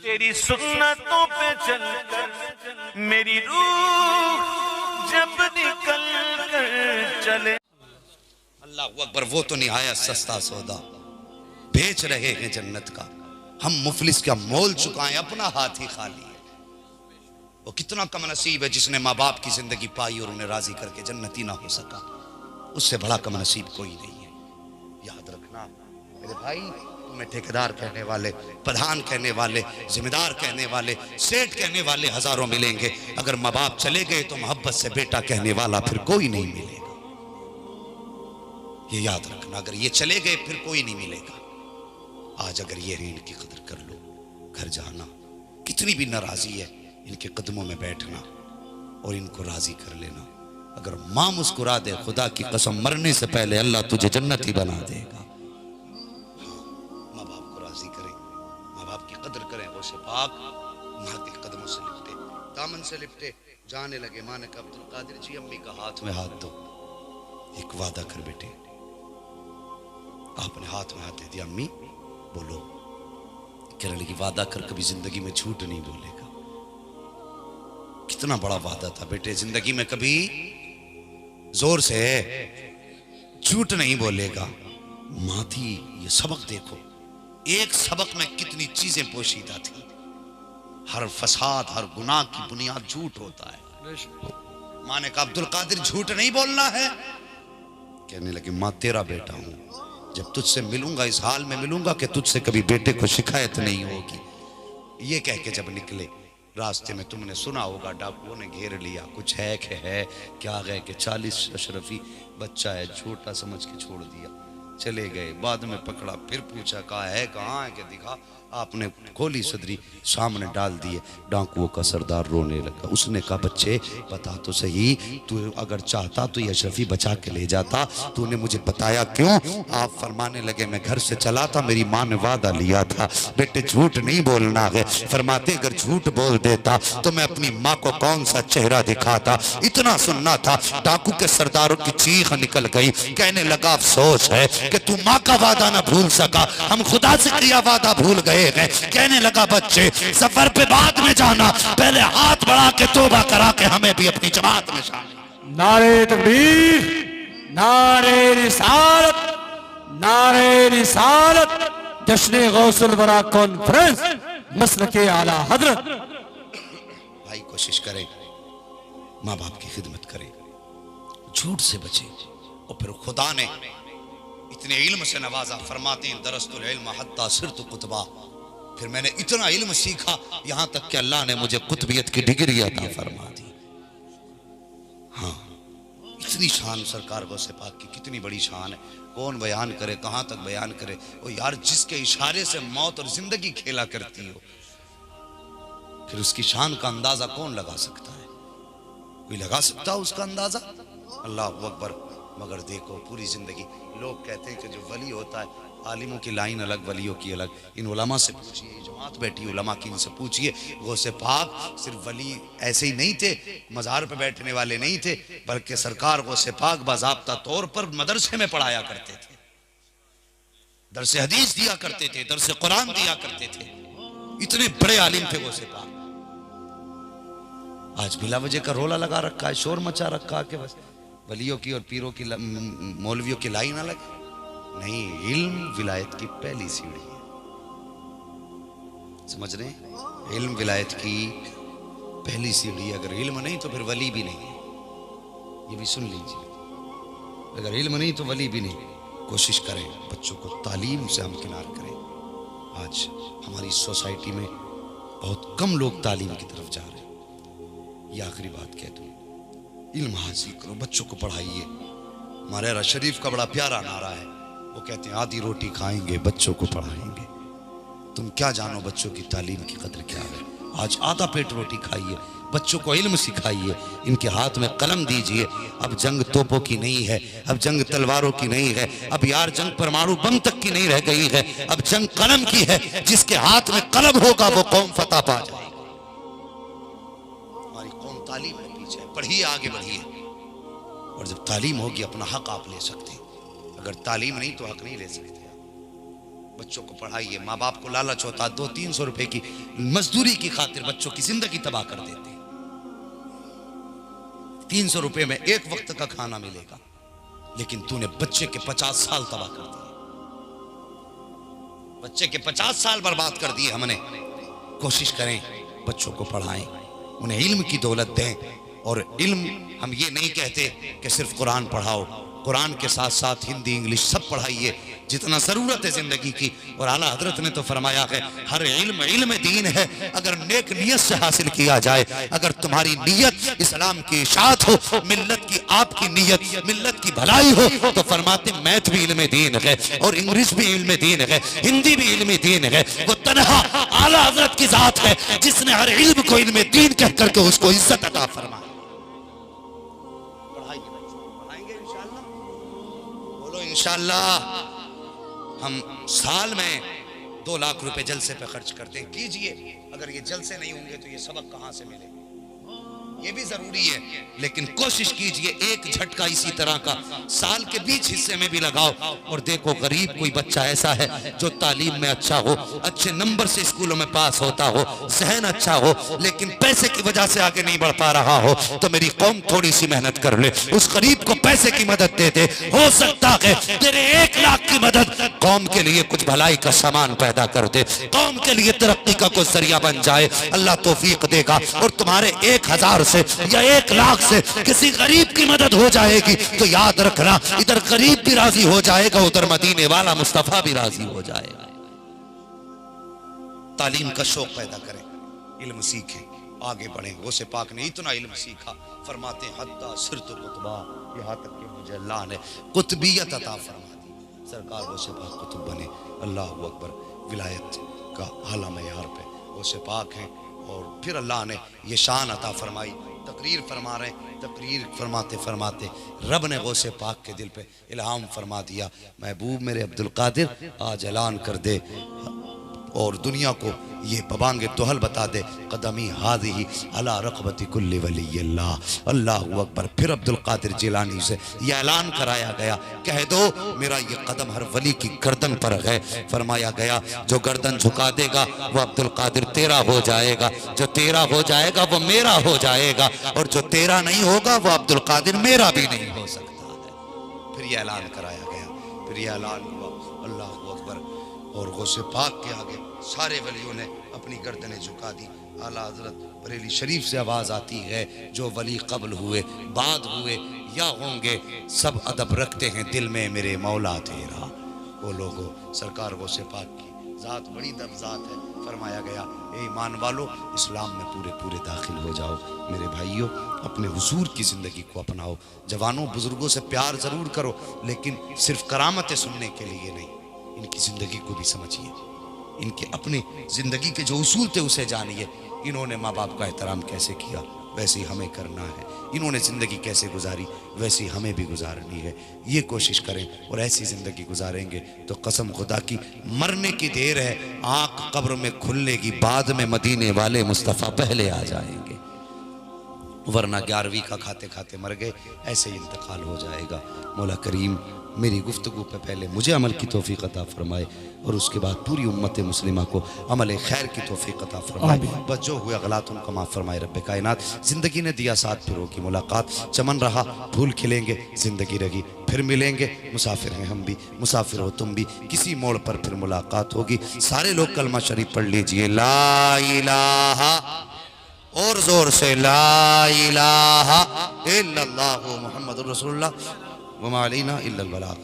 तेरी सुन्नतों पे चलकर मेरी रूह जब निकल कर चले। अल्लाह अकबर। वो तो निहायत सस्ता सौदा बेच रहे हैं जन्नत का, हम मुफलिस का मोल चुकाएं, अपना हाथ ही खाली है। वो कितना कम नसीब है जिसने माँ बाप की जिंदगी पाई और उन्हें राजी करके जन्नती ना हो सका। उससे बड़ा कम नसीब कोई नहीं है। याद रखना मेरे भाई, तुम्हें ठेकेदार कहने वाले, प्रधान कहने वाले, जिम्मेदार कहने वाले, सेठ कहने वाले हजारों मिलेंगे, अगर माँ बाप चले गए तो मोहब्बत से बेटा कहने वाला फिर कोई नहीं मिलेगा। ये याद रखना, अगर ये चले गए फिर कोई नहीं मिलेगा। आज अगर ये ऋण की कदर कर लो, घर जाना, कितनी भी नाराजी है इनके कदमों में बैठना और इनको राजी कर लेना। अगर मां मुस्कुरा दे, खुदा की कसम मरने से पहले अल्लाह तुझे जन्नती बना देगा। माँ बाप को राजी करें, माँ बाप की कदर करें। वो से पाक माँ के कदमों से लिपटे, दामन से लिपटे, जाने लगे। माँ ने कहा अब्दुल कादिर जी अम्मी का हाथ में हाथ दो, एक वादा कर बेटे। आपने हाथ में हाथ दे दिया। अम्मी बोलो। कहने लगी वादा कर कभी जिंदगी में झूठ नहीं बोलेगा। कितना बड़ा वादा था बेटे, जिंदगी में कभी जोर से झूठ नहीं बोलेगा। मां थी, ये सबक देखो, एक सबक में कितनी चीजें पोशीदा थी। हर फसाद, हर गुनाह की बुनियाद झूठ होता है। मां ने कहा अब्दुल कादिर झूठ नहीं बोलना है। कहने लगी मां तेरा बेटा हूं, जब तुझसे मिलूंगा इस हाल में मिलूंगा कि तुझसे कभी बेटे को शिकायत नहीं होगी। ये कह के जब निकले, रास्ते में तुमने सुना होगा डाकुओं ने घेर लिया, कुछ है कि है क्या गए कि 40 अशरफी बच्चा है, छोटा समझ के छोड़ दिया, चले गए। बाद में पकड़ा, फिर पूछा कहा है कहाँ है कि दिखा। आपने खोली सदरी, सामने डाल दिए। डाकुओं का सरदार रोने लगा। उसने कहा बच्चे बता तो सही, तू अगर चाहता तो ये अशरफी बचा के ले जाता, तूने मुझे बताया क्यों? आप फरमाने लगे मैं घर से चला था, मेरी माँ ने वादा लिया था बेटे झूठ नहीं बोलना है। फरमाते अगर झूठ बोल देता तो मैं अपनी माँ को कौन सा चेहरा दिखाता। इतना सुनना था, डाकू के सरदारों की चीख निकल गई। कहने लगा अफसोस है कि तू माँ का वादा ना भूल सका, हम खुदा से किया वादा भूल गए हैं। कहने लगा बच्चे सफर पे बाद में जाना, पहले हाथ बढ़ा के तौबा करा के हमें भी अपनी जमात में शामिल। नारे तकबीर, नारे रिसालत, नारे रिसालत, जश्न गौसुल वरा कॉन्फ्रेंस, मसलके आला हजरत। भाई कोशिश करें, माँ बाप की खिदमत करें, झूठ से बचे। और फिर खुदा ने इतने इल्म से नवाजा। फरमाते हैं दरस्तुल इल्म हत्ता सिरतु कुतबा, फिर मैंने इतना इल्म सीखा यहां तक कि अल्लाह ने मुझे कुतबियत की डिग्री अता फरमा दी। हाँ, इतनी शान सरकार गौसे पाक की, कितनी बड़ी शान है। कौन बयान करे, कहां तक बयान करे। ओ यार, जिसके इशारे से मौत और जिंदगी खेला करती हो, फिर उसकी शान का अंदाजा कौन लगा सकता है? कोई लगा सकता है उसका अंदाजा? अल्लाह अकबर। मगर देखो पूरी जिंदगी लोग कहते हैं कि जो वली होता है, आलिमों की लाइन अलग, वलियों की अलग। इन उलमा से पूछिए, जमात बैठी उलमा की, इनसे पूछिए। गौसे पाक सिर्फ वली ऐसे ही नहीं थे, मज़ार पे बैठने वाले नहीं थे, बल्कि सरकार गौसे पाक बाज़ाब्ता तौर पर मदरसे में पढ़ाया करते थे, दरस हदीस दिया करते थे, दरस कुरान दिया करते थे। इतने बड़े आलिम थे गौसे पाक। आज बिला वजह का रोला लगा रखा है, शोर मचा रखा है कि बस वलियों की और पीरों की, मौलवियों की लाइन अलग नहीं। इल्म विलायत की पहली सीढ़ी है, समझ रहे हैं? इल्म विलायत की पहली सीढ़ी। अगर इल्म नहीं तो फिर वली भी नहीं है, ये भी सुन लीजिए। अगर इल्म नहीं तो वली भी नहीं। कोशिश करें बच्चों को तालीम से हम किनार करें। आज हमारी सोसाइटी में बहुत कम लोग तालीम की तरफ जा रहे हैं। ये आखिरी बात कह दूं, इल्म हासिल करो, बच्चों को पढ़ाइए। हमारे शरीफ का बड़ा प्यारा नारा है, वो कहते हैं आधी रोटी खाएंगे बच्चों को पढ़ाएंगे। तुम क्या जानो बच्चों की तालीम की कदर क्या है? आज आधा पेट रोटी खाइए, बच्चों को इल्म सिखाइए, इनके हाथ में कलम दीजिए। अब जंग तोपों की नहीं है, अब जंग तलवारों की नहीं है, अब यार जंग परमाणु बम तक की नहीं रह गई है, अब जंग कलम की है। जिसके हाथ में कलम होगा वो कौम फतह पा जाएगी। हमारी कौम तालीम में पीछे है, पढ़िए, आगे बढ़िए। और जब तालीम होगी अपना हक आप ले सकते हैं। अगर तालीम नहीं तो हक नहीं ले सकते। बच्चों को पढ़ाइए। माँ बाप को लालच होता 200-300 रुपए की मजदूरी की खातिर बच्चों की जिंदगी तबाह कर देते। 300 रुपए में एक वक्त का खाना मिलेगा, लेकिन तूने बच्चे के 50 साल तबाह कर दिए। बच्चे के 50 साल बर्बाद कर दिए हमने। कोशिश करें बच्चों को पढ़ाएं, उन्हें इल्म की दौलत दें। और इल्म हम ये नहीं कहते कि सिर्फ कुरान पढ़ाओ, कुरान के साथ साथ हिंदी इंग्लिश सब पढ़ाइए जितना ज़रूरत है ज़िंदगी की। और आला हजरत ने तो फरमाया है हर इल्म इल्म दीन है, अगर नेक नियत से हासिल किया जाए। अगर तुम्हारी नियत इस्लाम की इशाअत हो, मिल्लत की आपकी नियत मिल्लत की भलाई हो, तो फरमाते मैथ भी इल्म दीन है और इंग्लिश भी इल्म दीन है, हिंदी भी इल्म दीन है। वो तन्हा आला हजरत की जात है जिसने हर इल्म को इल्म दीन कह करके उसको इज्जत अता फरमाई। इंशाअल्लाह हम साल में 2 लाख रुपए जलसे पे खर्च करते हैं। कीजिए, अगर ये जलसे नहीं होंगे तो ये सबक कहां से मिले, ये भी जरूरी है। लेकिन कोशिश कीजिए एक झटका इसी तरह का साल के बीच हिस्से में भी लगाओ। और देखो गरीब कोई बच्चा ऐसा है जो तालीम में अच्छा हो, अच्छे नंबर से स्कूलों में पास होता हो, जहन अच्छा हो, लेकिन पैसे की वजह से आगे नहीं बढ़ पा रहा हो, तो मेरी कौम थोड़ी सी मेहनत कर ले, उस गरीब को पैसे की मदद दे दे। हो सकता है तेरे 1 लाख की मदद कौम के लिए कुछ भलाई का सामान पैदा कर दे, कौम के लिए तरक्की का कोई जरिया बन जाए। अल्लाह तौफीक देगा और तुम्हारे 1000 से या 1 लाख से किसी गरीब की मदद हो जाएगी तो याद रखना, इधर गरीब भी राजी हो जाएगा, उधर मदीने वाला मुस्तफा भी राजी हो जाएगा। तालीम का शौक पैदा करें, इल्म सीखें, आगे बढ़ें। गौसे पाक ने इतना इल्म सीखा, फरमाते हैं हत्ता सिरतु कुतबा, यहाँ तक कि मुझे अल्लाह ने कुतबियत अता फरमा दी। सरकार गौसे पाक कुतुब बने। अल्लाह अकबर, विलायत का आला मयार पे गौसे पाक हैं। और फिर अल्लाह ने ये शान अता फरमाई। तकरीर फरमा रहे, तकरीर फरमाते फरमाते रब ने गौसे पाक के दिल पे इल्हाम फरमा दिया, महबूब मेरे अब्दुल कादिर आज ऐलान कर दे और दुनिया को ये बबांगे तोहल बता दे, कदमी हादी अला रक़बती कुल्ली वली अल्लाह। अल्लाह अकबर। फिर अब्दुल कादिर जिलानी से यह ऐलान कराया गया, कह दो मेरा ये कदम हर वली की गर्दन पर है। फरमाया गया जो गर्दन झुका देगा वो अब्दुल कादिर तेरा हो जाएगा, जो तेरा हो जाएगा वो मेरा हो जाएगा, और जो तेरा नहीं होगा वो अब्दुल कादिर मेरा भी नहीं हो सकता है। फिर यह ऐलान कराया गया, फिर यह ऐलान हुआ। अल्लाह अकबर। और गौसे पाक के आगे सारे वलियों ने अपनी गर्दनें झुका दी। आला हजरत बरेली शरीफ से आवाज़ आती है, जो वली कब्ल हुए बाद हुए या होंगे सब अदब रखते हैं दिल में मेरे मौला तेरा। वो लोगों सरकार गौसे पाक की ज़ात बड़ी दब ज़ात है। फरमाया गया ए ईमान वालो इस्लाम में पूरे पूरे दाखिल हो जाओ। मेरे भाइयों अपने हुजूर की ज़िंदगी को अपनाओ। जवानों बुज़ुर्गों से प्यार ज़रूर करो, लेकिन सिर्फ करामतें सुनने के लिए नहीं, इनकी ज़िंदगी को भी समझिए, इनके अपने ज़िंदगी के जो उसूल थे उसे जानिए। इन्होंने माँ बाप का एहतराम कैसे किया वैसे ही हमें करना है, इन्होंने ज़िंदगी कैसे गुजारी वैसे ही हमें भी गुजारनी है। ये कोशिश करें और ऐसी ज़िंदगी गुजारेंगे तो कसम खुदा की मरने की देर है, आँख कब्र में खुलनेगी, बाद में मदीने वाले मुस्तफ़ा पहले आ जाएंगे, वरना 11वीं का खाते खाते मर गए, ऐसे ही इंतकाल हो जाएगा। मौला करीम मेरी गुफ्तगू पे पहले मुझे अमल की तौफीक अता फरमाए और उसके बाद पूरी उम्मत मुस्लिमा को अमल खैर की तौफीक अता फरमाए। बस जो हुए गलत उनको माफ़ फरमाए रब्बे कायनात। ज़िंदगी ने दिया साथ फिर होगी मुलाकात, चमन रहा फूल खिलेंगे, ज़िंदगी रही फिर मिलेंगे। मुसाफिर हैं हम भी, मुसाफिर हो तुम भी, किसी मोड़ पर फिर मुलाकात होगी। सारे लोग कलमा शरीफ पढ़ लीजिए, ला इलाहा, और जोर से ला इलाहा इल्लल्लाहु मुहम्मदुर रसूलुल्लाह व मा अलैना इल्लल बलाग।